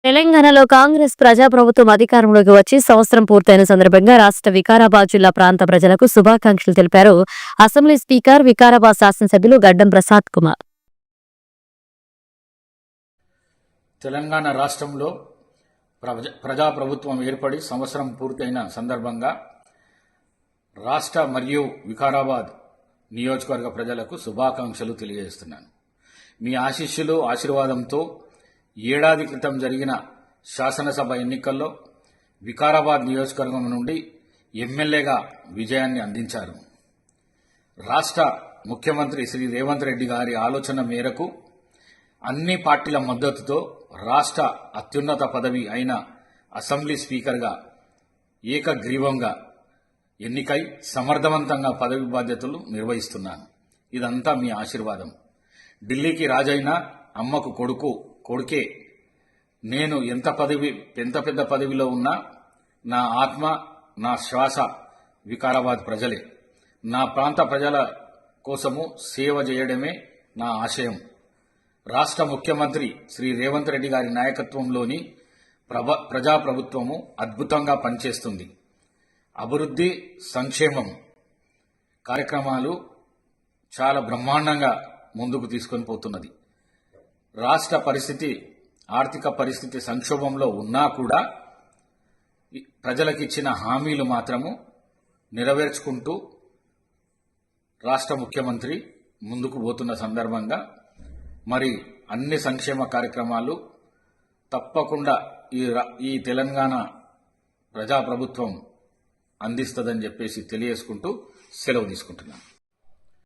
తెలంగాణలో కాంగ్రెస్ ప్రజాప్రభుత్వం అధికారంలోకి వచ్చి సంవత్సరం పూర్తయిన సందర్భంగా రాష్ట్ర వికారాబాద్ జిల్లా ప్రాంత ప్రజలకు శుభాకాంక్షలు తెలిపారు అసెంబ్లీ స్పీకర్ వికారాబాద్ శాసనసభ్యులు గడ్డం ప్రసాద్ కుమార్. తెలంగాణ రాష్ట్రంలో ప్రజాప్రభుత్వం ఏర్పడి సంవత్సరం పూర్తయిన సందర్భంగా రాష్ట్ర మరియు వికారాబాద్ నియోజకవర్గ ప్రజలకు శుభాకాంక్షలు తెలియజేస్తున్నాను. మీ ఆశీస్సులు ఆశీర్వాదంతో ఏడాది క్రితం జరిగిన శాసనసభ ఎన్నికల్లో వికారాబాద్ నియోజకవర్గం నుండి ఎమ్మెల్యేగా విజయాన్ని అందించారు. రాష్ట్ర ముఖ్యమంత్రి శ్రీ రేవంత్ రెడ్డి గారి ఆలోచన మేరకు అన్ని పార్టీల మద్దతుతో రాష్ట్ర అత్యున్నత పదవి అయిన అసెంబ్లీ స్పీకర్గా ఏకగ్రీవంగా ఎన్నికై సమర్థవంతంగా పదవి బాధ్యతలు నిర్వహిస్తున్నాను. ఇదంతా మీ ఆశీర్వాదం. ఢిల్లీకి రాజైనా అమ్మకు కొడుకే. నేను ఎంత పెద్ద పదవిలో ఉన్నా నా ఆత్మ, నా శ్వాస వికారాబాద్ ప్రజలే. నా ప్రాంత ప్రజల కోసము సేవ చేయడమే నా ఆశయం. రాష్ట్ర ముఖ్యమంత్రి శ్రీ రేవంత్ రెడ్డి గారి నాయకత్వంలోని ప్రజాప్రభుత్వము అద్భుతంగా పనిచేస్తుంది. అభివృద్ధి, సంక్షేమం కార్యక్రమాలు చాలా బ్రహ్మాండంగా ముందుకు తీసుకొని పోతున్నది. రాష్ట్ర ఆర్థిక పరిస్థితి సంక్షోభంలో ఉన్నా కూడా ప్రజలకిచ్చిన హామీలు మాత్రము నెరవేర్చుకుంటూ రాష్ట్ర ముఖ్యమంత్రి ముందుకు పోతున్న సందర్భంగా మరి అన్ని సంక్షేమ కార్యక్రమాలు తప్పకుండా ఈ తెలంగాణ ప్రజాప్రభుత్వం అందిస్తుందని చెప్పేసి తెలియజేసుకుంటూ సెలవు తీసుకుంటున్నాను.